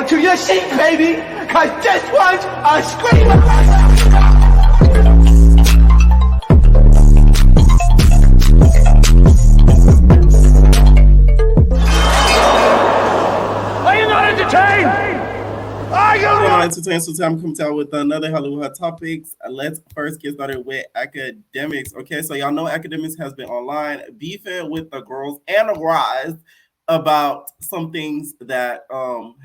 onto your seat, baby, cause this one's a screamer. Are you not entertained? Are you not entertained? So time comes out with another Hollywood Hot Topics. Let's first get started with Akademiks. Okay, so y'all know Akademiks has been online beefing with the girls and the guys about some things that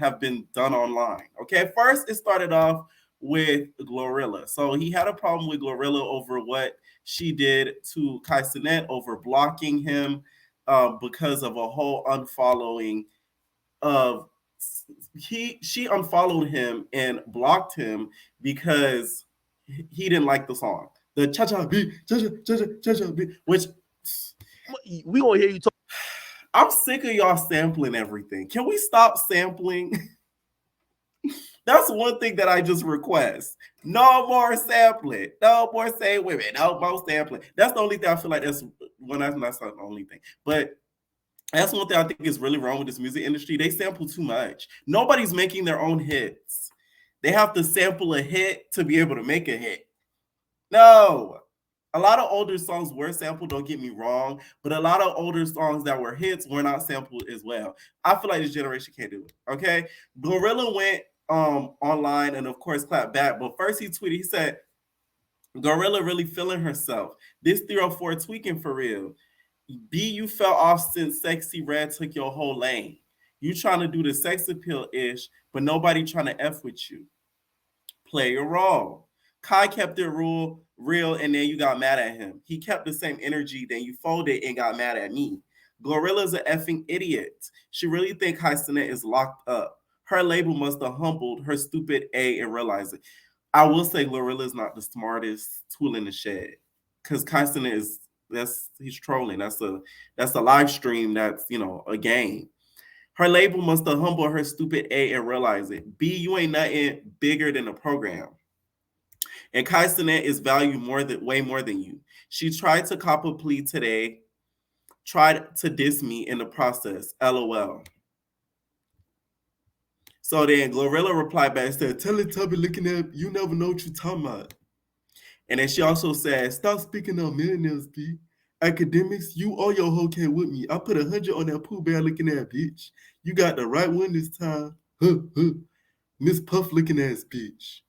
have been done online. Okay, first it started off with Glorilla. So he had a problem with Glorilla over what she did to Kai Cenat, over blocking him because of a whole unfollowing of she unfollowed him and blocked him because he didn't like the song, the cha-cha beat, cha-cha beat, which we gonna hear you talk. I'm sick of y'all sampling everything. Can we stop sampling? That's one thing that I just request. No more sampling. No more saying women. No more sampling. That's the only thing I feel like that's not the only thing. But that's one thing I think is really wrong with this music industry. They sample too much. Nobody's making their own hits. They have to sample a hit to be able to make a hit. No. A lot of older songs were sampled, don't get me wrong, but a lot of older songs that were hits were not sampled as well. I feel like this generation can't do it, okay? Glorilla went online and, of course, clapped back. But first he tweeted, he said, Glorilla really feeling herself. This 304 tweaking for real. B, you fell off since Sexy Red took your whole lane. You trying to do the sex appeal-ish, but nobody trying to F with you. Play your role. Kai kept it real, and then you got mad at him. He kept the same energy, then you folded and got mad at me. Glorilla's an effing idiot. She really think Kai Cenat is locked up. Her label must have humbled her stupid A and realized it. I will say Glorilla is not the smartest tool in the shed, because Kai Cenat is he's trolling. That's a live stream. That's a game. Her label must have humbled her stupid A and realize it. B, you ain't nothing bigger than a program. And Kai Cenat is valued way more than you. She tried to cop a plea today, tried to diss me in the process. LOL. So then Glorilla replied back and said, tell it Tubby looking at you never know what you're talking about. And then she also said, stop speaking on millionaires, B. Akademiks, you or your hoe came with me. I put 100 on that Pooh Bear looking at bitch. You got the right one this time. Miss Puff looking ass bitch.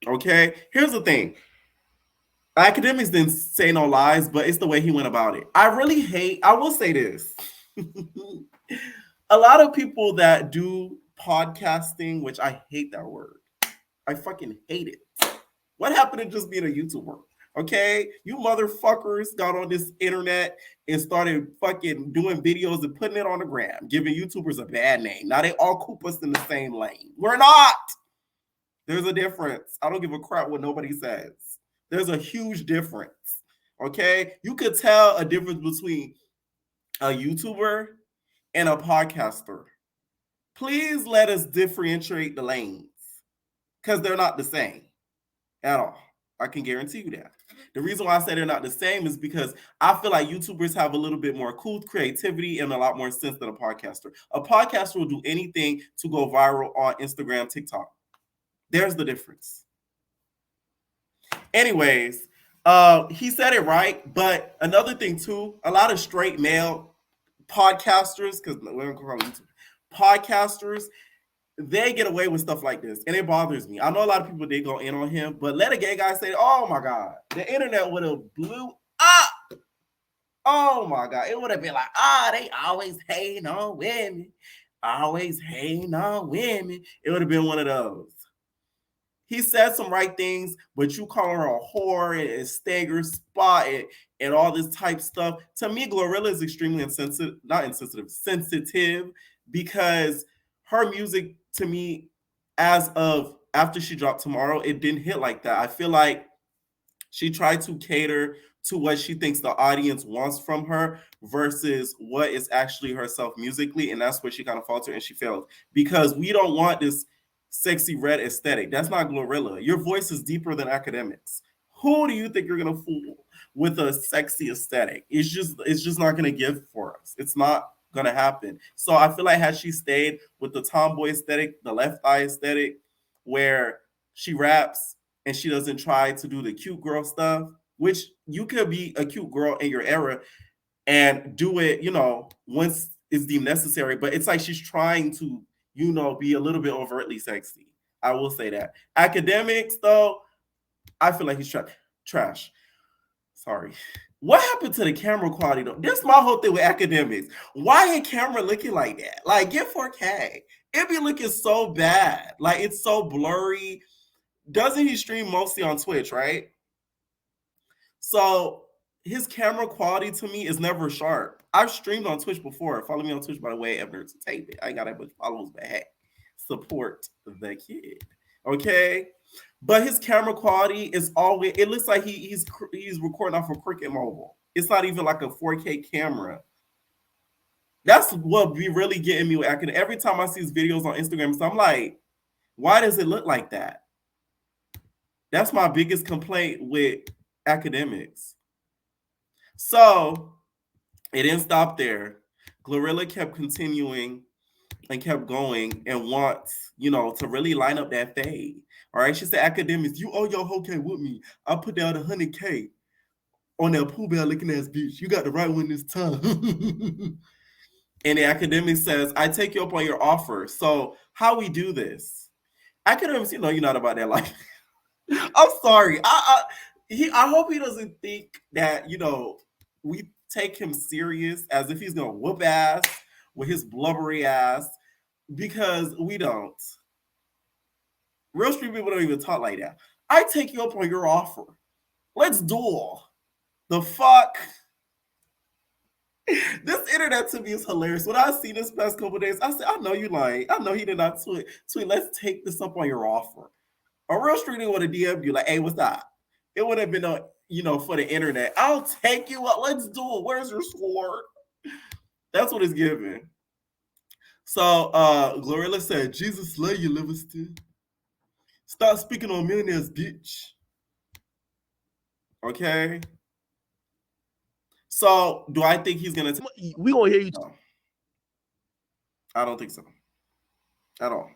Okay, here's the thing. Akademiks didn't say no lies, but it's the way he went about it. I will say this. A lot of people that do podcasting, which I hate that word. I fucking hate it. What happened to just being a YouTuber? Okay, you motherfuckers got on this internet and started fucking doing videos and putting it on the gram, giving YouTubers a bad name. Now they all coop us in the same lane. We're not. There's a difference. I don't give a crap what nobody says. There's a huge difference. Okay, you could tell a difference between a YouTuber and a podcaster. Please let us differentiate the lanes, because they're not the same at all. I can guarantee you that. The reason why I say they're not the same is because I feel like YouTubers have a little bit more cool creativity and a lot more sense than a podcaster. A podcaster will do anything to go viral on Instagram, TikTok. There's the difference. Anyways, he said it right, but another thing too, a lot of straight male podcasters, because we're going to call them podcasters, they get away with stuff like this, and it bothers me. I know a lot of people did go in on him, but let a gay guy say, oh my God, the internet would have blew up. Oh my God, it would have been like, they always hating on women. Always hating on women. It would have been one of those. He said some right things, but you call her a whore and stagger spot and all this type stuff. To me, Glorilla is extremely sensitive, because her music, to me, as of after she dropped Tomorrow, it didn't hit like that. I feel like she tried to cater to what she thinks the audience wants from her versus what is actually herself musically, and that's where she kind of faltered and she failed. Because we don't want this sexy red aesthetic. That's not Glorilla. Your voice is deeper than Akademiks. Who do you think you're gonna fool with a sexy aesthetic? It's just not gonna give for us. It's not gonna happen. So I feel like had she stayed with the tomboy aesthetic, the left eye aesthetic, where she raps and she doesn't try to do the cute girl stuff, which you could be a cute girl in your era and do it, once it's deemed necessary. But it's like she's trying to, be a little bit overtly sexy. I will say that. Academics, though, I feel like he's trash. Sorry. What happened to the camera quality, though? This is my whole thing with Academics. Why ain't camera looking like that? Like, get 4K. It be looking so bad. Like, it's so blurry. Doesn't he stream mostly on Twitch, right? So his camera quality to me is never sharp. I've streamed on Twitch before. Follow me on Twitch, by the way, Ever Entertainment. I ain't got that much followers, but hey, support the kid. Okay? But his camera quality is always, it looks like he's recording off a Cricket Mobile. It's not even like a 4K camera. That's what be really getting me with Akademik. Every time I see his videos on Instagram, so I'm like, why does it look like that? That's my biggest complaint with Academics. So it didn't stop there. Glorilla kept continuing and kept going and wants, to really line up that fade. All right. She said, Academics, you owe your whole K with me. I put down 100K on that Pooh Bear looking ass bitch. You got the right one this time. And the Academic says, I take you up on your offer. So how we do this? Academics, you're not about that life. I'm sorry. I hope he doesn't think that, we take him serious as if he's gonna whoop ass with his blubbery ass, because we don't. Real street people don't even talk like that. I take you up on your offer. Let's duel. The fuck? This internet to me is hilarious. When I see this past couple days, I said, I know you lying. I know he did not tweet. Let's take this up on your offer. A real street would have DM'd you like, hey, what's that? It would have been for the internet. I'll take you up. Let's do it. Where's your sword? That's what it's giving. So Glorilla said, Jesus slay you, Livingston. Stop speaking on millionaires, bitch. Okay. So do I think he's gonna we gonna hear you? No. I don't think so. At all.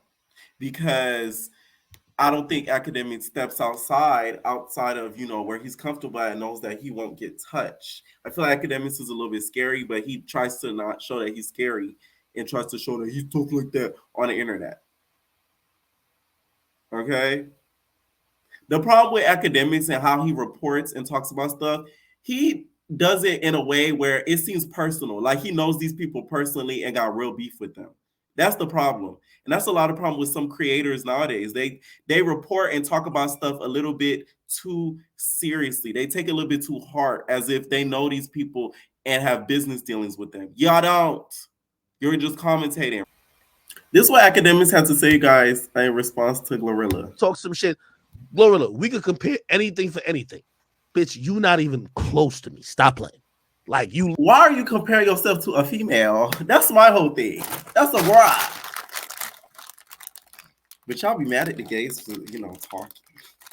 Because I don't think Academic steps outside of, where he's comfortable and knows that he won't get touched. I feel like Academics is a little bit scary, but he tries to not show that he's scary and tries to show that he's tough like that on the internet. Okay? The problem with Academics and how he reports and talks about stuff, he does it in a way where it seems personal. Like he knows these people personally and got real beef with them. That's the problem. And that's a lot of problem with some creators nowadays. They report and talk about stuff a little bit too seriously. They take it a little bit too hard, as if they know these people and have business dealings with them. Y'all don't. You're just commentating. This is what Academics had to say, guys, in response to Glorilla. Talk some shit. Glorilla, we could compare anything for anything. Bitch, you not even close to me. Stop playing. Like you. Why are you comparing yourself to a female? That's my whole thing. That's a why. But y'all be mad at the gays for, talking.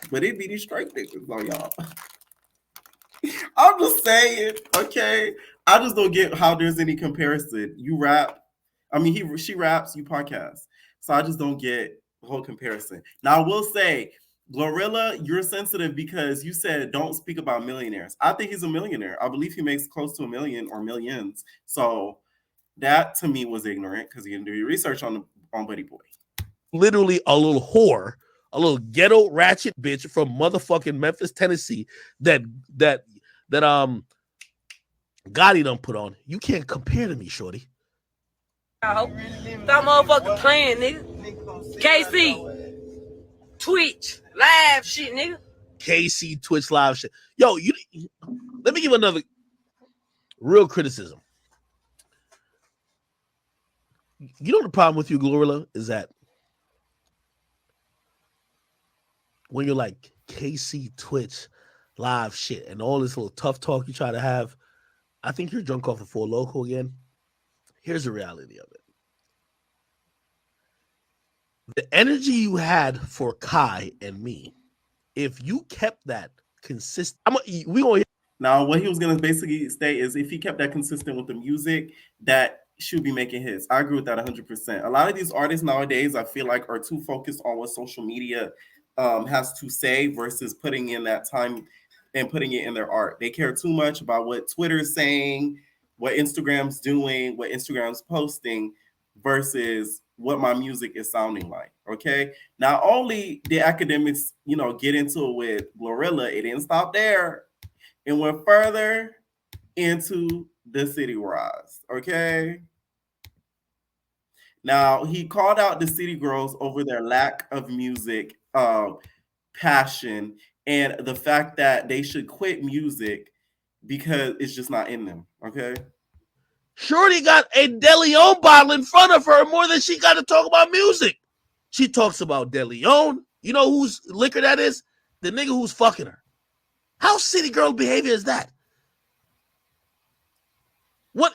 But it be these straight niggas on y'all. I'm just saying, okay? I just don't get how there's any comparison. You rap. I mean, she raps, you podcast. So I just don't get the whole comparison. Now, I will say, Glorilla, you're sensitive because you said don't speak about millionaires. I think he's a millionaire. I believe he makes close to $1 million or millions. So that to me was ignorant because he didn't do your research on Buddy Boy. Literally a little whore, a little ghetto ratchet bitch from motherfucking Memphis, Tennessee that Gotti done put on. You can't compare to me, shorty. I hope. Stop motherfucking playing, nigga. KC. Twitch. Live shit, nigga. KC Twitch live shit. Yo, let me give another real criticism. You know the problem with you, Glorilla, is that when you're like KC Twitch live shit and all this little tough talk you try to have, I think you're drunk off of Four Loko again. Here's the reality of it. The energy you had for Kai and me, if you kept that consistent, we gonna now what he was gonna basically say is if he kept that consistent with the music, that she'll be making hits. I agree with that 100%. A lot of these artists nowadays, I feel like, are too focused on what social media has to say versus putting in that time and putting it in their art. They care too much about what Twitter's saying, what Instagram's doing, what Instagram's posting versus what my music is sounding like. Okay. Not only did Akademiks, get into it with Glorilla, it didn't stop there. It went further into the City Rise. Okay. Now, he called out the city girls over their lack of music passion and the fact that they should quit music because it's just not in them. Okay. Shorty got a DeLeon bottle in front of her more than she got to talk about music. She talks about DeLeon. You know whose liquor that is? The nigga who's fucking her. How city girl behavior is that? What?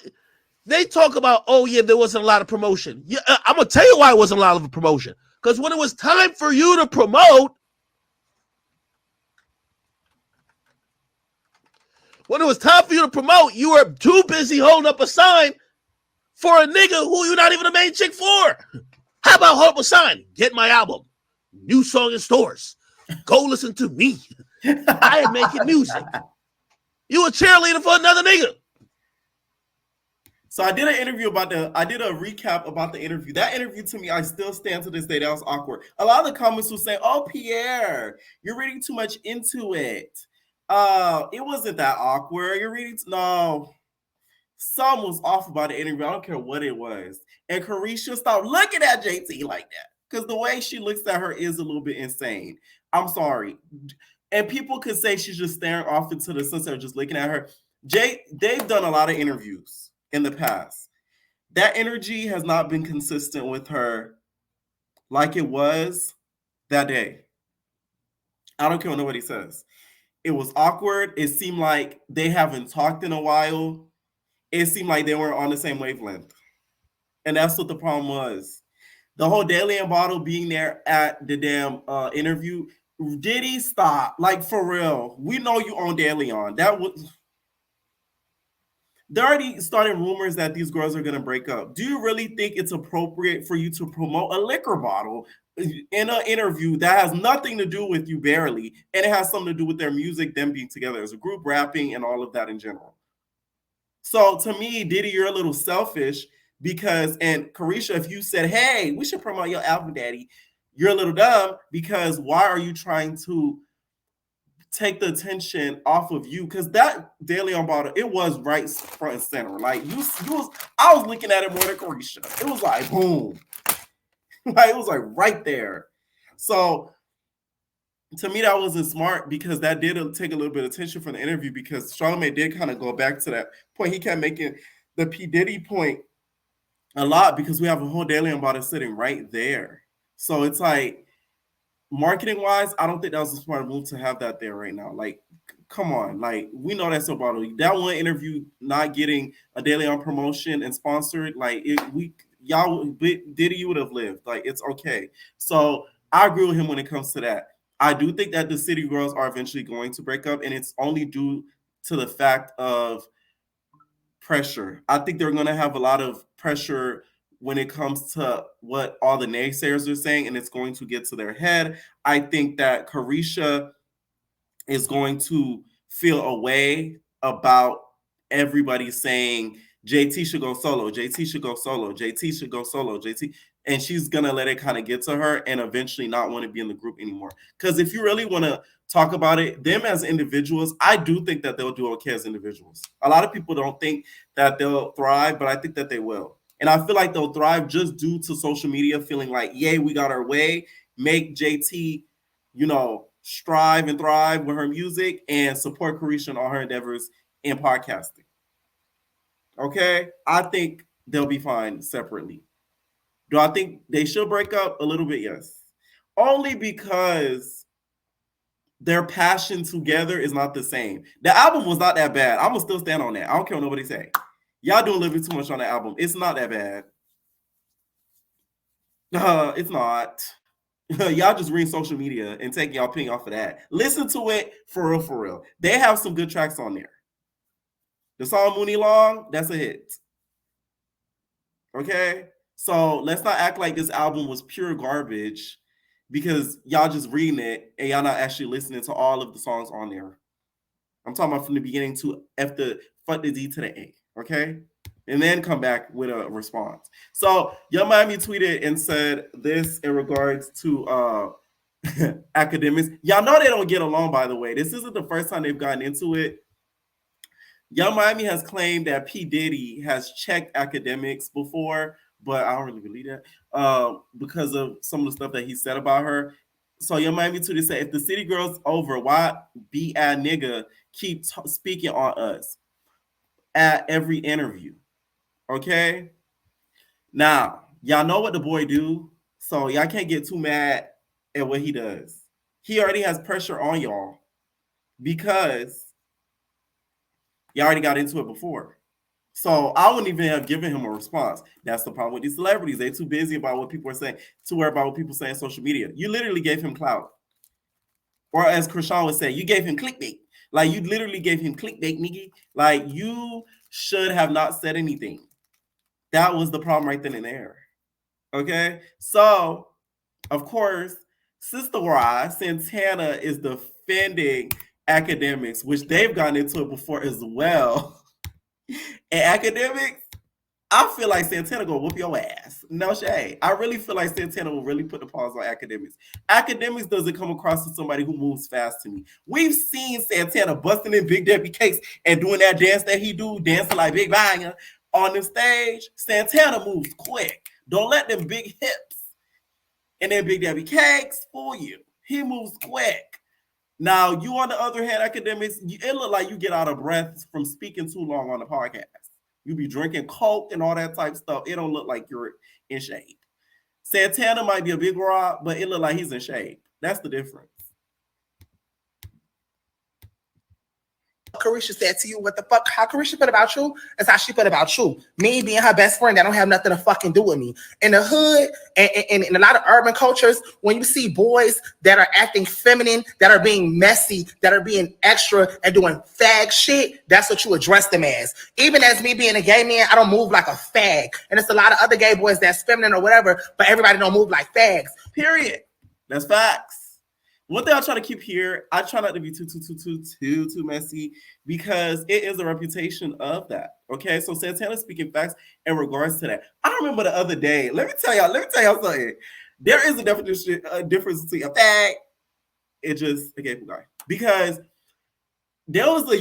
They talk about, oh yeah, there wasn't a lot of promotion. Yeah, I'm going to tell you why it wasn't a lot of promotion. Because when it was time for you to promote, you were too busy holding up a sign for a nigga who you're not even a main chick for. How about hold up a sign? Get my album. New song in stores. Go listen to me. I am making music. You a cheerleader for another nigga. So I did a recap about the interview. That interview, to me, I still stand to this day, that was awkward. A lot of the comments were saying, oh, Pierre, you're reading too much into it. It wasn't that awkward. No. Something was off about the interview. I don't care what it was. And Carisha stopped looking at JT like that. Because the way she looks at her is a little bit insane. I'm sorry. And people could say she's just staring off into the sunset, just looking at her. They've done a lot of interviews in the past. That energy has not been consistent with her like it was that day. I don't care what nobody says. It was awkward. It seemed like they haven't talked in a while. It seemed like they weren't on the same wavelength. And that's what the problem was. The whole DeLeon bottle being there at the damn interview. Did he stop? Like, for real. We know you own DeLeon. There already started rumors that these girls are going to break up. Do you really think it's appropriate for you to promote a liquor bottle in an interview that has nothing to do with you, barely, and it has something to do with their music, them being together as a group, rapping, and all of that in general? So to me, Diddy, you're a little selfish because, and Carisha, if you said, hey, we should promote your album, Daddy, you're a little dumb because why are you trying to take the attention off of you? Because that DeLeon bottle, it was right front and center. Like I was looking at it more than Carisha. It was like boom, like it was like right there. So to me, that wasn't smart because that did take a little bit of attention from the interview because Charlamagne did kind of go back to that point. He kept making the P. Diddy point a lot because we have a whole DeLeon bottle sitting right there. So it's like, marketing wise, I don't think that was a smart move to have that there right now. Like, come on, like we know that's a bottle. That one interview not getting a DeLeon promotion and sponsored, like Diddy, you would have lived. Like, it's okay. So I agree with him when it comes to that. I do think that the city girls are eventually going to break up, and it's only due to the fact of pressure. I think they're going to have a lot of pressure when it comes to what all the naysayers are saying, and it's going to get to their head. I think that Carisha is going to feel a way about everybody saying JT should go solo, JT should go solo, JT should go solo, JT. And she's going to let it kind of get to her and eventually not want to be in the group anymore. Because if you really want to talk about it, them as individuals, I do think that they'll do okay as individuals. A lot of people don't think that they'll thrive, but I think that they will. And I feel like they'll thrive just due to social media feeling like, yay, we got our way, make JT, strive and thrive with her music and support Carisha in all her endeavors in podcasting. Okay? I think they'll be fine separately. Do I think they should break up? A little bit, yes. Only because their passion together is not the same. The album was not that bad. I'm going to still stand on that. I don't care what nobody say. Y'all doing a little bit too much on the album. It's not that bad. It's not. Y'all just read social media and take y'all opinion off of that. Listen to it for real, for real. They have some good tracks on there. The song Mooney Long, that's a hit. Okay? So let's not act like this album was pure garbage because y'all just reading it and y'all not actually listening to all of the songs on there. I'm talking about from the beginning to F the fuck the D to the A, okay? And then come back with a response. So Young Miami tweeted and said this in regards to Akademiks. Y'all know they don't get along, by the way. This isn't the first time they've gotten into it. Young Miami has claimed that P. Diddy has checked Akademiks before, but I don't really believe that because of some of the stuff that he said about her. So Young Miami tweeted said, if the city girl's over, why be a nigga keep speaking on us at every interview? Okay? Now, y'all know what the boy do, so y'all can't get too mad at what he does. He already has pressure on y'all because y'all already got into it before. So I wouldn't even have given him a response. That's the problem with these celebrities. They're too busy about what people are saying, to worry about what people say on social media. You literally gave him clout. Or as Krishan would say, you gave him clickbait. Like, you literally gave him clickbait, nigga. Like, you should have not said anything. That was the problem right then and there. Okay? So, of course, Sister Rye, Santana is defending Akademiks, which they've gotten into it before as well. And Akademiks, I feel like Santana gonna whoop your ass. No shade. I really feel like Santana will really put the pause on Akademiks. Akademiks doesn't come across as somebody who moves fast to me. We've seen Santana busting in Big Debbie Cakes and doing that dance that he do, dancing like Big Banger on the stage. Santana moves quick. Don't let them big hips and then Big Debbie Cakes fool you. He moves quick. Now, you on the other hand, Akademiks, it look like you get out of breath from speaking too long on the podcast. You be drinking Coke and all that type stuff. It don't look like you're in shape. Santana might be a big rock, but it look like he's in shape. That's the difference. Carisha said to you, what the fuck, how Carisha put about you is how she put about you. Me being her best friend, that don't have nothing to fucking do with me. In the hood and in a lot of urban cultures, when you see boys that are acting feminine, that are being messy, that are being extra and doing fag shit, that's what you address them as. Even as me being a gay man, I don't move like a fag. And it's a lot of other gay boys that's feminine or whatever, but everybody don't move like fags. Period. That's facts. One thing I try to keep here, I try not to be too messy because it is a reputation of that. Okay, so Santana speaking facts in regards to that. I remember the other day. Let me tell y'all something. There is a difference between a fag and just a gay guy because there was a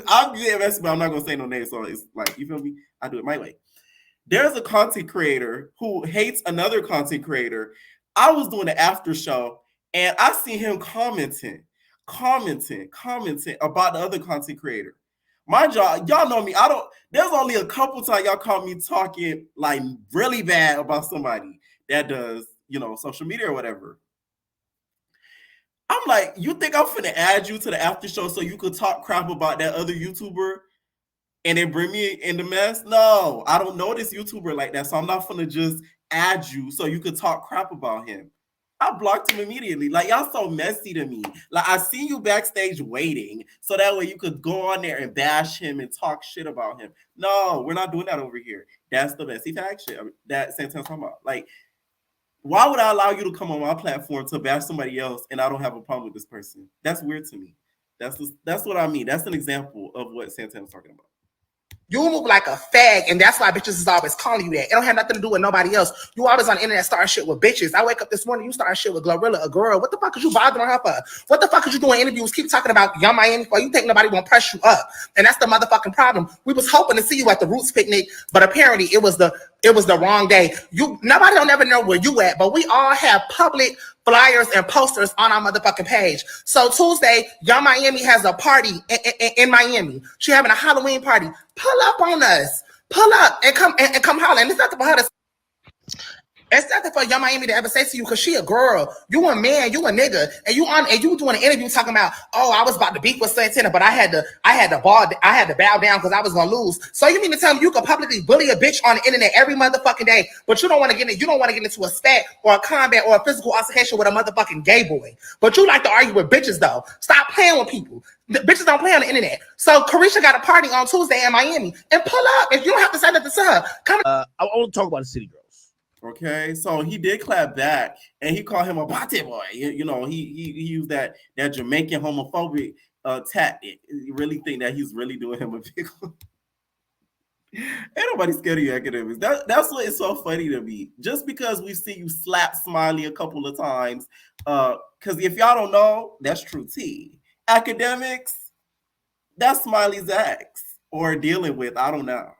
I'm getting messy, but I'm not gonna say no name. So it's like, you feel me? I do it my way. There's a content creator who hates another content creator. I was doing the after show and I see him commenting about the other content creator. My job, y'all know me. There's only a couple times y'all caught me talking like really bad about somebody that does, social media or whatever. I'm like, you think I'm finna add you to the after show so you could talk crap about that other YouTuber and then bring me in the mess? No, I don't know this YouTuber like that, so I'm not finna just add you so you could talk crap about him. I blocked him immediately. Like, y'all so messy to me. Like, I see you backstage waiting so that way you could go on there and bash him and talk shit about him. No, we're not doing that over here. That's the messy fact shit that Santana's talking about. Like, why would I allow you to come on my platform to bash somebody else and I don't have a problem with this person? That's weird to me. That's what I mean. That's an example of what Santana's talking about. You move like a fag, and that's why bitches is always calling you that. It don't have nothing to do with nobody else. You always on the internet starting shit with bitches. I wake up this morning, you starting shit with Glorilla, a girl. What the fuck is you bothering her for? What the fuck is you doing interviews? Keep talking about Young Miami for? You think nobody gonna press you up? And that's the motherfucking problem. We was hoping to see you at the Roots picnic, but apparently it was the wrong day. Nobody don't ever know where you at, but we all have public flyers and posters on our motherfucking page. So Tuesday, Young Miami has a party in Miami. She having a Halloween party. Pull up on us. Pull up and come holler. And it's nothing for her to. It's nothing for Young Miami to ever say to you because she a girl. You a man. You a nigga. And you doing an interview talking about, oh, I was about to beef with Santana, but I had to bow down because I was gonna lose. So you mean to tell me you could publicly bully a bitch on the internet every motherfucking day, but you don't want to get into a spat or a combat or a physical altercation with a motherfucking gay boy. But you like to argue with bitches though. Stop playing with people. The bitches don't play on the internet. So Carisha got a party on Tuesday in Miami. And pull up. If you don't have to say nothing to her, come. I want to talk about the City Girls. Okay, so he did clap back, and he called him a bate boy. You know, he used that Jamaican homophobic tactic. You really think that he's really doing him a big one? Ain't nobody scared of you, Akademiks. That's what is so funny to me. Just because we see you slap Smiley a couple of times, because if y'all don't know, that's true tea. Akademiks, that's Smiley's ex or dealing with. I don't know.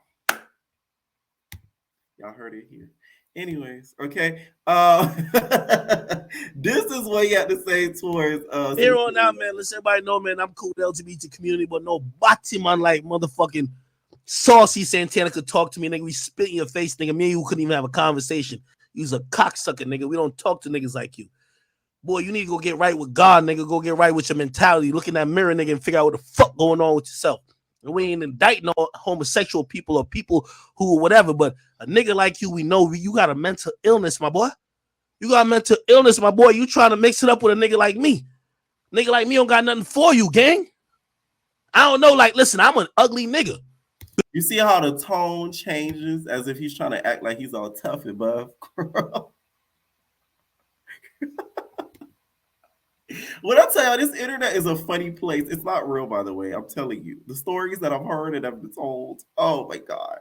Y'all heard it here. Anyways, okay. This is what you have to say towards here on out, man. Let's everybody know, man, I'm cool with the LGBT community, but no man like motherfucking saucy Santana could talk to me, nigga. We spit in your face, nigga. Me and you couldn't even have a conversation. You's a cocksucker, nigga. We don't talk to niggas like you. Boy, you need to go get right with God, nigga. Go get right with your mentality. Look in that mirror, nigga, and figure out what the fuck going on with yourself. And we ain't indicting all homosexual people or people who whatever, but a nigga like you, we know you got a mental illness, my boy. You got a mental illness, my boy. You trying to mix it up with a nigga like me. Nigga like me don't got nothing for you, gang. I don't know, like, listen, I'm an ugly nigga. You see how the tone changes as if he's trying to act like he's all tough and buff? When I tell you, this internet is a funny place. It's not real, by the way. I'm telling you. The stories that I've heard and I've been told, oh my God.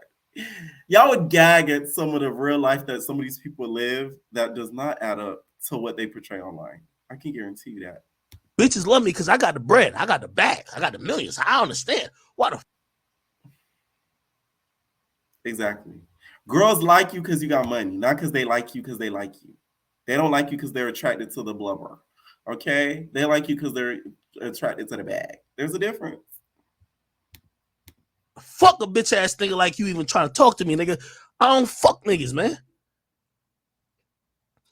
Y'all would gag at some of the real life that some of these people live that does not add up to what they portray online. I can guarantee you that. Bitches love me because I got the bread. I got the bag. I got the millions. I understand. Why the Exactly. Girls like you because you got money, not because they like you because they like you. They don't like you because they're attracted to the blubber. Okay? They like you because they're attracted to the bag. There's a difference. fuck a bitch ass nigga like you even trying to talk to me, nigga? I don't fuck niggas, man.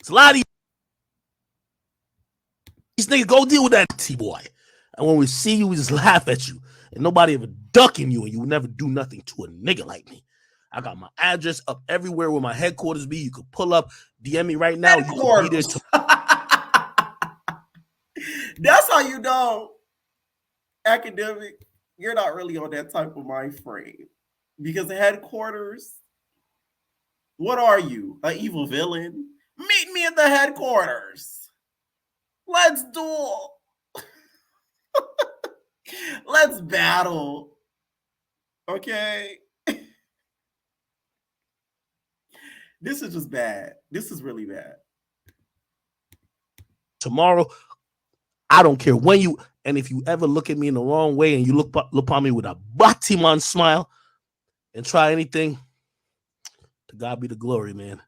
It's a lot of these niggas go deal with that T-boy. And when we see you, we just laugh at you. And nobody ever ducking you, and you will never do nothing to a nigga like me. I got my address up everywhere where my headquarters be. You could pull up, DM me right now. You can be there too. That's how you know, Akademik, you're not really on that type of mind frame. Because the headquarters, what are you? An evil villain? Meet me at the headquarters. Let's duel. Let's battle. Okay? This is just bad. This is really bad. Tomorrow, I don't care when you, and if you ever look at me in the wrong way and you look upon me with a Batiman smile and try anything, to God be the glory, man.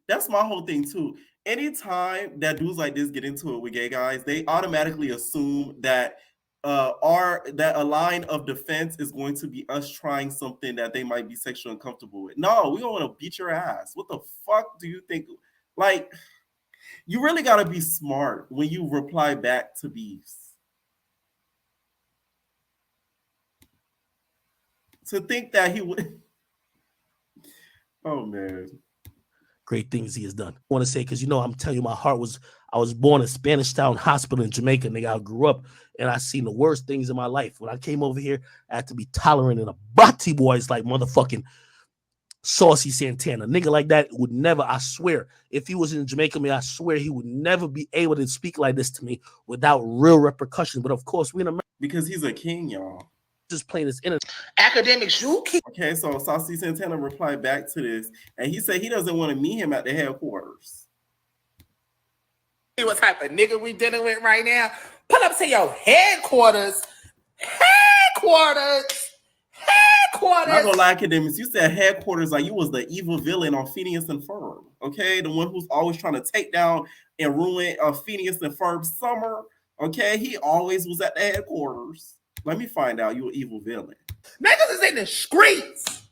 That's my whole thing too. Anytime that dudes like this get into it with gay guys, they automatically assume that that a line of defense is going to be us trying something that they might be sexually uncomfortable with. No, we don't want to beat your ass. What the fuck do you think? Like, you really got to be smart when you reply back to beefs. To think that he would. Oh, man. Great things he has done. I want to say, because, you know, I'm telling you, my heart was, I was born in Spanish Town Hospital in Jamaica, nigga. I grew up and I seen the worst things in my life. When I came over here, I had to be tolerant and a bati boys like motherfucking Saucy Santana. Nigga like that would never, I swear, if he was in Jamaica, I swear he would never be able to speak like this to me without real repercussions. But of course, we in America. Because he's a king, y'all. Just playing this internet. Akademiks, you keep. Okay, so Saucy Santana replied back to this, and he said he doesn't want to meet him at the headquarters. See what type of nigga we dealing with right now? Pull up to your headquarters. Headquarters. I'm not gonna lie, Akademiks, you said headquarters like you was the evil villain on Phineas and Ferb. Okay, the one who's always trying to take down and ruin Phineas and Ferb's summer. Okay, he always was at the headquarters. Let me find out you an evil villain. Niggas is in the streets.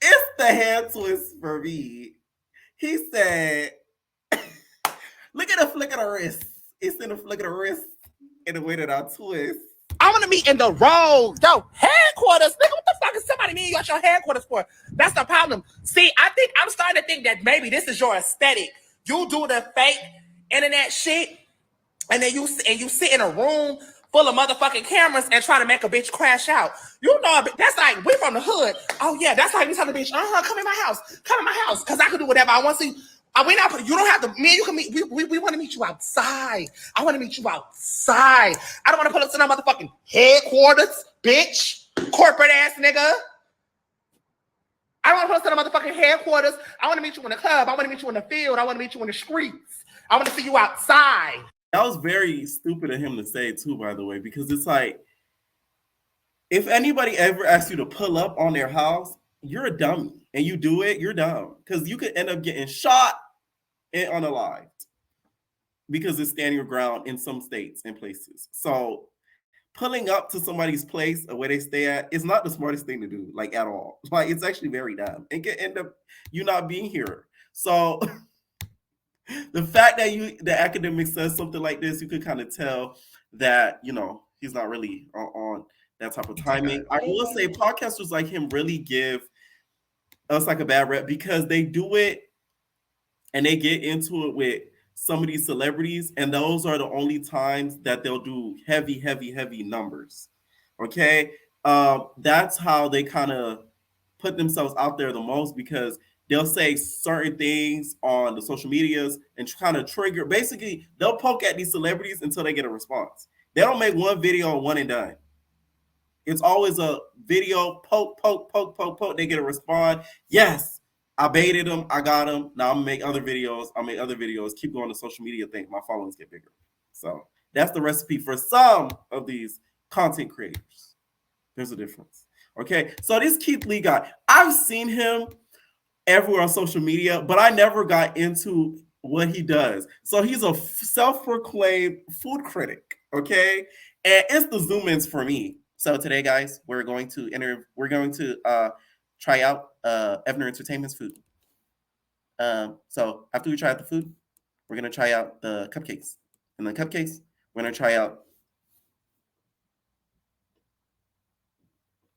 It's the hand twist for me. He said, look at the flick of the wrist. It's in the flick of the wrist in the way that I twist. I want to meet in the road. Yo, headquarters. Nigga, what the fuck is somebody mean you got your headquarters for? That's the problem. See, I think I'm starting to think that maybe this is your aesthetic. You do the fake internet shit, and then you sit in a room full of motherfucking cameras and try to make a bitch crash out. You know, that's like, we from the hood. Oh yeah, that's like we tell the bitch, come in my house, because I can do whatever I want to. You don't have to. Me and you can meet. We want to meet you outside. I want to meet you outside. I don't want to pull up to no motherfucking headquarters, bitch, corporate ass nigga. I don't want to pull up to the motherfucking headquarters. I want to meet you in the club. I want to meet you in the field. I want to meet you in the streets. I want to see you outside. That was very stupid of him to say too, by the way, because it's like, if anybody ever asks you to pull up on their house, you're a dummy, and you do it, you're dumb, because you could end up getting shot and unalived because it's standing your ground in some states and places. So pulling up to somebody's place or where they stay at is not the smartest thing to do, like at all. Like, it's actually very dumb. It could end up you not being here. So the fact that the Akademik says something like this, you could kind of tell that, you know, he's not really on that type of timing. I will say podcasters like him really give us like a bad rep, because they do it and they get into it with some of these celebrities, and those are the only times that they'll do heavy numbers. Okay, that's how they kind of put themselves out there the most, because they'll say certain things on the social medias and kind of trigger. Basically, they'll poke at these celebrities until they get a response. They don't make one video one and done. It's always a video, poke. They get a response. Yes, I baited them. I got them. Now I'm gonna make other videos. I'll make other videos. Keep going to social media thing. My followings get bigger. So that's the recipe for some of these content creators. There's a difference. Okay, so this Keith Lee guy, I've seen him everywhere on social media, but I never got into what he does. So he's a self-proclaimed food critic. Okay, and it's the zoom ins for me. So today, guys, we're going to try out Evner Entertainment's food. So after we try out the food, we're gonna try out the cupcakes. And the cupcakes, we're gonna try out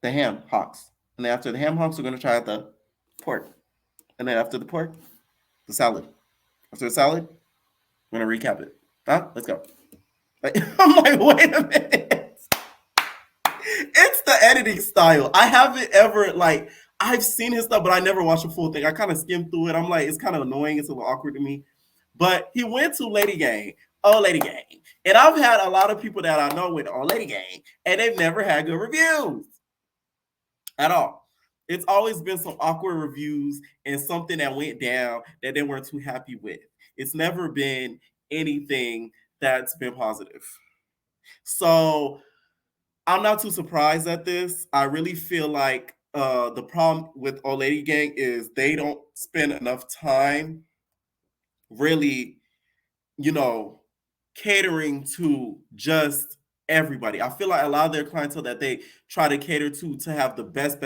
the ham hocks. And then after the ham hocks, we're gonna try out the pork. And then after the pork, the salad. After the salad, we're gonna recap it. Let's go. I'm like, wait a minute. It's the editing style. I haven't ever, like, I've seen his stuff, but I never watched the full thing. I kind of skimmed through it. I'm like, it's kind of annoying. It's a little awkward to me. But he went to Lady Gang, Old Lady Gang. And I've had a lot of people that I know with Old Lady Gang, and they've never had good reviews at all. It's always been some awkward reviews and something that went down that they weren't too happy with. It's never been anything that's been positive. So I'm not too surprised at this. I really feel like the problem with Old Lady Gang is they don't spend enough time really, catering to just everybody. I feel like a lot of their clientele that they try to cater to have the best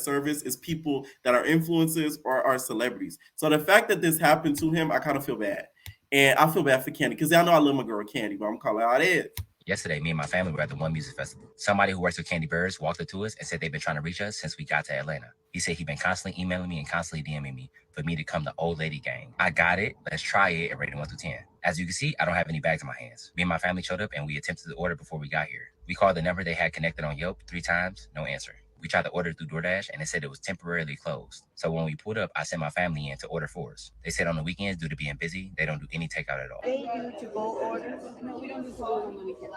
service is people that are influencers or are celebrities. So the fact that this happened to him, I kind of feel bad. And I feel bad for Candy, because I know I love my girl Candy, but I'm calling her out it. Yesterday, me and my family were at the One Music Festival. Somebody who works with Candy Birds walked up to us and said they've been trying to reach us since we got to Atlanta. He said he'd been constantly emailing me and constantly DMing me for me to come to Old Lady Gang. I got it. Let's try it and rate it 1 through 10. As you can see, I don't have any bags in my hands. Me and my family showed up and we attempted to order before we got here. We called the number they had connected on Yelp 3 times, no answer. We tried to order through DoorDash and it said it was temporarily closed. So when we pulled up, I sent my family in to order for us. They said on the weekends, due to being busy, they don't do any takeout at all. They do to-go orders? No, we don't do to-go on the weekend.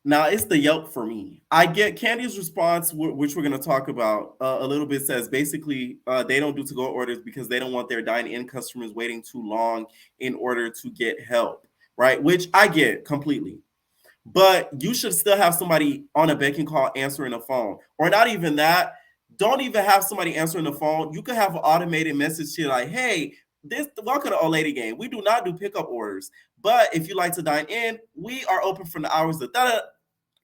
Now, it's the Yelp for me. I get Candy's response, which we're going to talk about a little bit, says basically they don't do to-go orders because they don't want their dine-in customers waiting too long in order to get help, right? Which I get completely. But you should still have somebody on a beck and call answering the phone. Or not even that. Don't even have somebody answering the phone. You could have an automated message to like, hey, welcome to Old Lady Gang. We do not do pickup orders. But if you like to dine in, we are open from the hours of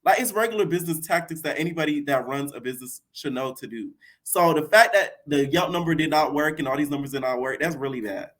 like, it's regular business tactics that anybody that runs a business should know to do. So the fact that the Yelp number did not work and all these numbers did not work, that's really bad.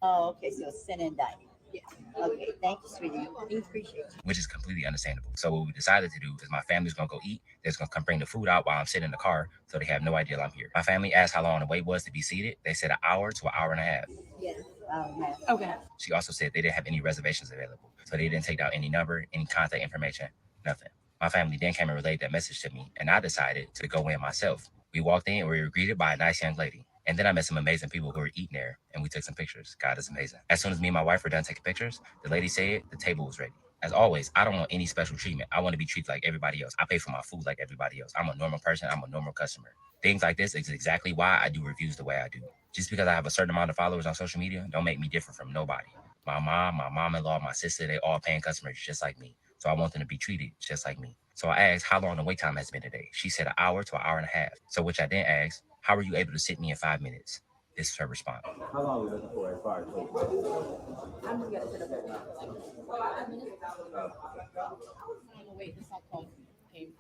Oh, okay. So send and dine. Yeah. Okay, thank you, sweetie. We appreciate you. which is completely understandable. So what we decided to do is my family's gonna go eat. They're just gonna come bring the food out while I'm sitting in the car, so they have no idea I'm here. My family asked how long the wait was to be seated. They said an hour to an hour and a half. Yes, have. Okay. She also said they didn't have any reservations available, so they didn't take down any number, any contact information, nothing. My family then came and relayed that message to me, and I decided to go in myself. We walked in and we were greeted by a nice young lady. And then I met some amazing people who were eating there, and we took some pictures. God is amazing. As soon as me and my wife were done taking pictures, the lady said the table was ready. As always, I don't want any special treatment. I want to be treated like everybody else. I pay for my food like everybody else. I'm a normal person. I'm a normal customer. Things like this is exactly why I do reviews the way I do. Just because I have a certain amount of followers on social media don't make me different from nobody. My mom, my mom-in-law, my sister, they all paying customers just like me. So I want them to be treated just like me. So I asked how long the wait time has been today. She said an hour to an hour and a half. So which I then asked, how were you able to sit me in 5 minutes? This is her response. How long are you looking for as far as waiting? I'm just gonna sit up there. 5 minutes. I'm gonna wait. This call came.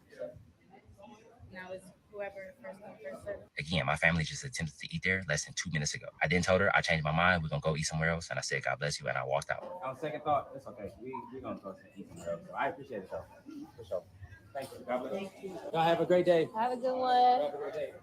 Now it's whoever first come first serve. Again, my family just attempted to eat there less than 2 minutes ago. I then told her I changed my mind. We're gonna go eat somewhere else, and I said, God bless you, and I walked out. On second thought, it's okay. We're gonna go to eat somewhere else. So I appreciate it though. For sure. Thank you. God bless. Thank you. Y'all have a great day. Have a good one. Have a great day.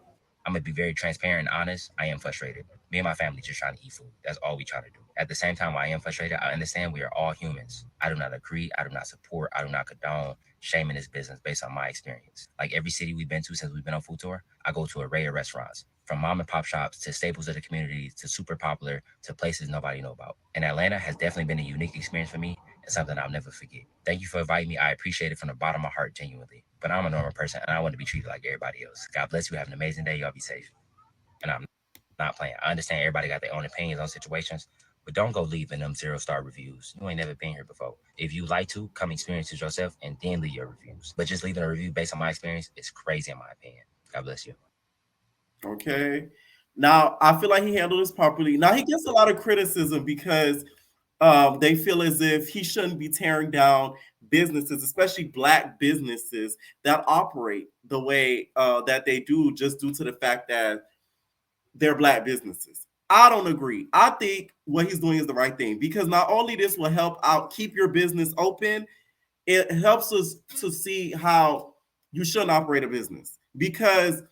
I'm gonna be very transparent and honest. I am frustrated. Me and my family just trying to eat food. That's all we try to do. At the same time, while I am frustrated, I understand we are all humans. I do not agree. I do not support. I do not condone shaming this business based on my experience. Like every city we've been to since we've been on food tour, I go to an array of restaurants, from mom and pop shops to staples of the community to super popular to places nobody know about. And Atlanta has definitely been a unique experience for me and something I'll never forget. Thank you for inviting me. I appreciate it from the bottom of my heart, genuinely. But I'm a normal person and I want to be treated like everybody else. God bless you. Have an amazing day. Y'all be safe. And I'm not playing. I understand everybody got their own opinions on situations, but don't go leaving them 0-star reviews. You ain't never been here before. If you like to, come experience it yourself and then leave your reviews. But just leaving a review based on my experience is crazy in my opinion. God bless you. Okay. Now, I feel like he handled this properly. Now, he gets a lot of criticism because they feel as if he shouldn't be tearing down businesses, especially Black businesses that operate the way that they do, just due to the fact that they're Black businesses. I don't agree. I think what he's doing is the right thing because not only this will help out keep your business open, it helps us to see how you shouldn't operate a business. Because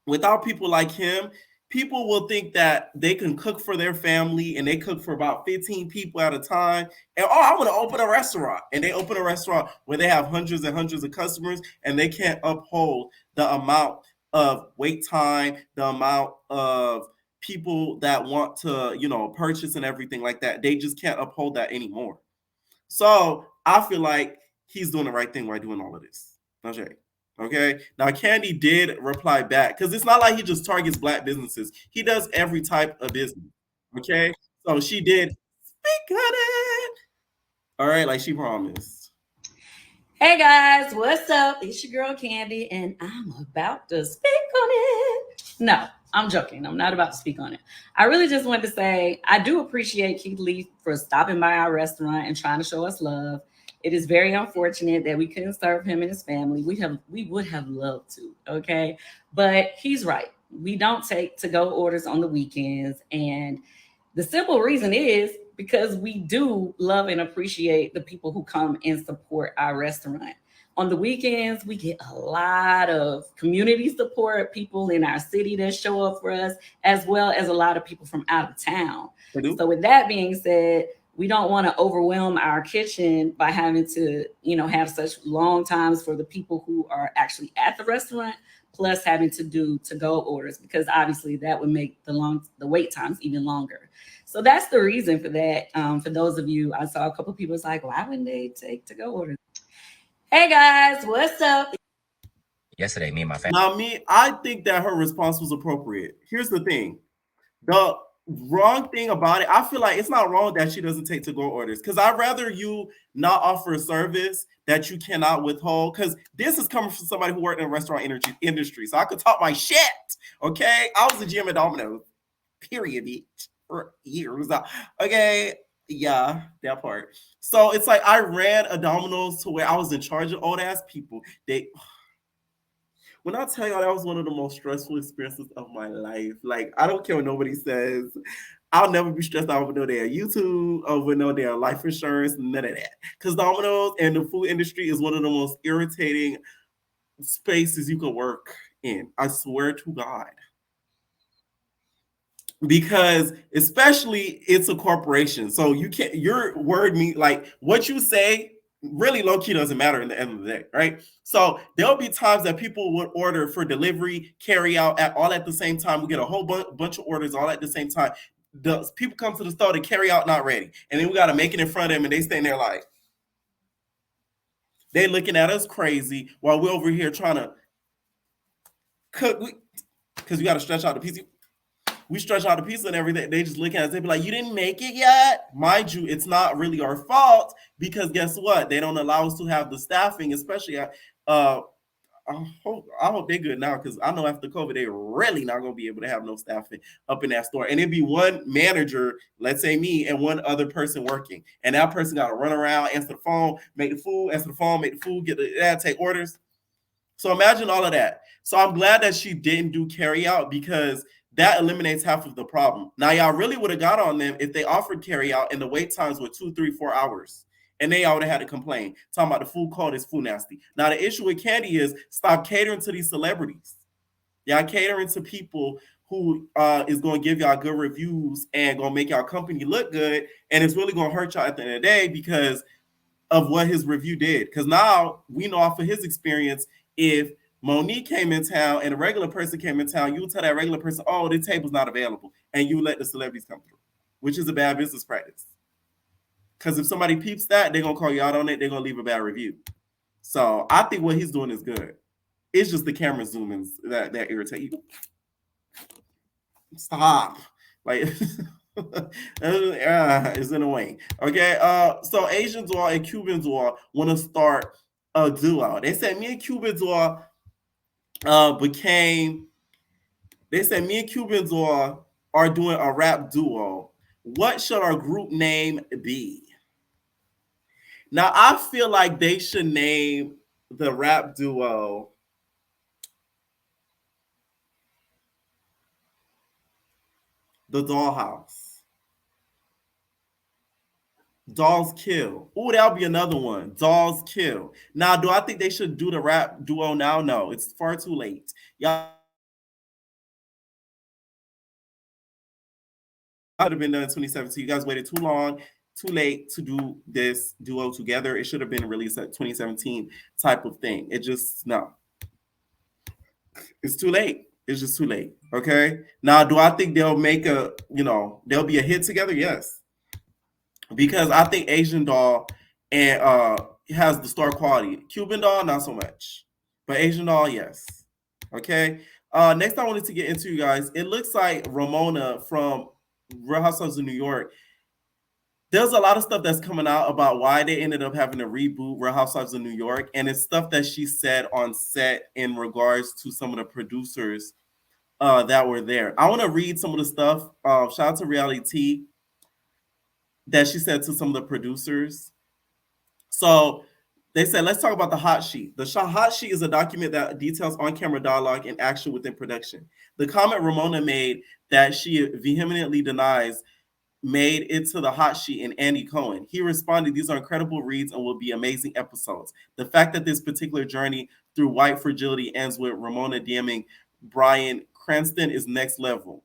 without people like him, people will think that they can cook for their family and they cook for about 15 people at a time. And I want to open a restaurant. And they open a restaurant where they have hundreds and hundreds of customers and they can't uphold the amount of wait time, the amount of people that want to, purchase and everything like that. They just can't uphold that anymore. So I feel like he's doing the right thing by doing all of this. Okay. Now Candy did reply back because it's not like he just targets Black businesses. He does every type of business. Okay. So she did speak on it. All right, like she promised. Hey guys, what's up? It's your girl Candy, and I'm about to speak on it. No, I'm joking. I'm not about to speak on it. I really just wanted to say I do appreciate Keith Lee for stopping by our restaurant and trying to show us love. It is very unfortunate that we couldn't serve him and his family. We would have loved to, okay? But he's right. We don't take to-go orders on the weekends. And the simple reason is because we do love and appreciate the people who come and support our restaurant. On the weekends, we get a lot of community support, people in our city that show up for us, as well as a lot of people from out of town. So with that being said, we don't want to overwhelm our kitchen by having to, have such long times for the people who are actually at the restaurant, plus having to do to-go orders, because obviously that would make the wait times even longer. So that's the reason for that. For those of you, I saw a couple of people was like, why wouldn't they take to-go orders? Hey guys, what's up? Yesterday, me and my family. Now, I think that her response was appropriate. Here's the thing. The wrong thing about it, I feel like it's not wrong that she doesn't take to-go orders because I'd rather you not offer a service that you cannot withhold because this is coming from somebody who worked in the restaurant industry. So I could talk my shit, okay? I was a GM at Domino's, period, bitch, for years. Okay, yeah, that part. So it's like I ran a Domino's to where I was in charge of old-ass people. When I tell y'all that was one of the most stressful experiences of my life, like I don't care what nobody says. I'll never be stressed out over no damn YouTube, over no damn life insurance, none of that. Because Domino's and the food industry is one of the most irritating spaces you can work in. I swear to God. Because especially it's a corporation. So you can't, your word mean like what you say really low key doesn't matter in the end of the day, right? So there'll be times that people would order for delivery, carry out all at the same time. We get a whole bunch of orders all at the same time. The people come to the store to carry out not ready. And then we got to make it in front of them and they stand there like, they looking at us crazy while we're over here trying to cook. Because we got to stretch out the piece. We stretch out the pizza and everything. They just look at us. They be like, you didn't make it yet? Mind you, it's not really our fault because guess what? They don't allow us to have the staffing, especially I hope they're good now because I know after COVID, they're really not going to be able to have no staffing up in that store. And it'd be one manager, let's say me, and one other person working. And that person got to run around, answer the phone, make the food, answer the phone, make the food, get the take orders. So imagine all of that. So I'm glad that she didn't do carry out because that eliminates half of the problem. Now, y'all really would have got on them if they offered carry out and the wait times were 2, 3, 4 hours. And they all would have had to complain. Talking about the food cold is food nasty. Now, the issue with Candy is stop catering to these celebrities. Y'all catering to people who is going to give y'all good reviews and going to make y'all company look good. And it's really going to hurt y'all at the end of the day because of what his review did. Because now we know off of his experience, if Monique came in town and a regular person came in town, you would tell that regular person, oh, the table's not available. And you let the celebrities come through, which is a bad business practice. Because if somebody peeps that, they're going to call you out on it. They're going to leave a bad review. So I think what he's doing is good. It's just the camera zoomings that irritate you. Stop. Like, it's in a way. Okay. So Asian Doll and Cuban Doll want to start a duo. They said me and Cuban Doll they said me and Cuban Doll are doing a rap duo. What should our group name be? Now, I feel like they should name the rap duo The Dollhouse. Dolls Kill. Oh, that'll be another one. Dolls Kill. Now, do I think they should do the rap duo now? No, it's far too late. Y'all would have been done in 2017. You guys waited too long, too late to do this duo together. It should have been released at 2017 type of thing. It just, no. It's too late. It's just too late. Okay. Now, do I think they'll make they'll be a hit together? Yes. Because I think Asian Doll and has the star quality. Cuban Doll, not so much. But Asian Doll, yes. Okay. Next I wanted to get into, you guys. It looks like Ramona from Real Housewives of New York. There's a lot of stuff that's coming out about why they ended up having to reboot Real Housewives of New York. And it's stuff that she said on set in regards to some of the producers that were there. I want to read some of the stuff. Shout out to Reality T that she said to some of the producers. So they said, let's talk about the hot sheet. The hot sheet is a document that details on-camera dialogue and action within production. The comment Ramona made that she vehemently denies made it to the hot sheet in Andy Cohen. He responded, these are incredible reads and will be amazing episodes. The fact that this particular journey through white fragility ends with Ramona DMing Bryan Cranston is next level.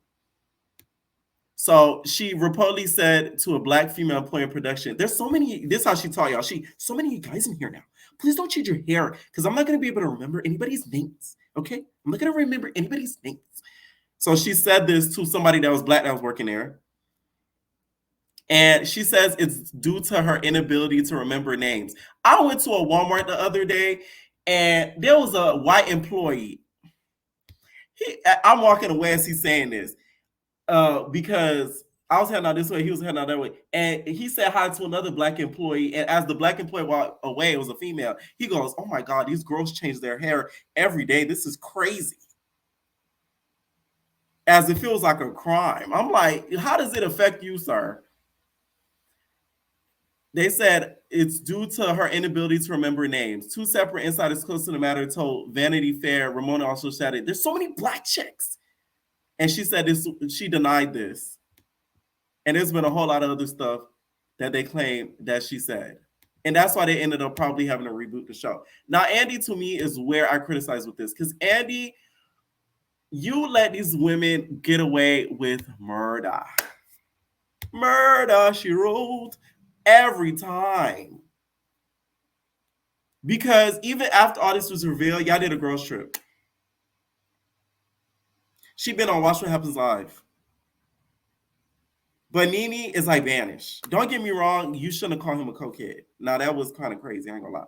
So she reportedly said to a black female employee in production, there's so many, this is how she taught y'all, so many guys in here now. Please don't change your hair because I'm not going to be able to remember anybody's names, okay? I'm not going to remember anybody's names. So she said this to somebody that was black that was working there. And she says it's due to her inability to remember names. I went to a Walmart the other day and there was a white employee. I'm walking away as he's saying this. Because I was heading out this way, he was heading out that way. And he said hi to another black employee. And as the black employee walked away, it was a female. He goes, oh my God, these girls change their hair every day. This is crazy. As it feels like a crime. I'm like, how does it affect you, sir? They said it's due to her inability to remember names. Two separate insiders close to the matter told Vanity Fair. Ramona also shouted, there's so many black chicks. And she said this, she denied this. And there's been a whole lot of other stuff that they claim that she said. And that's why they ended up probably having to reboot the show. Now, Andy, to me, is where I criticize with this. Because, Andy, you let these women get away with murder. Murder, she wrote, every time. Because even after all this was revealed, y'all did a girls trip. She been on Watch What Happens Live. But Nene is like banished. Don't get me wrong, you shouldn't have called him a cokehead. Now that was kind of crazy, I ain't gonna lie.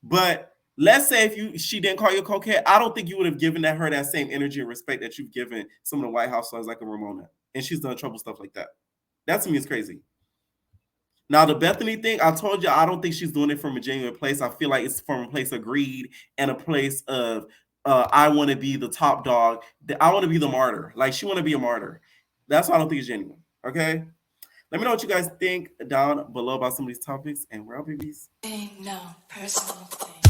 But let's say if she didn't call you a cokehead, I don't think you would have given her that same energy and respect that you've given some of the White House stars like a Ramona. And she's done trouble stuff like that. That to me is crazy. Now the Bethany thing, I told you I don't think she's doing it from a genuine place. I feel like it's from a place of greed and a place of I want to be the top dog. I want to be the martyr. Like she want to be a martyr. That's why I don't think it's genuine. Okay, let me know what you guys think down below about some of these topics. And we're out, babies. No personal thing.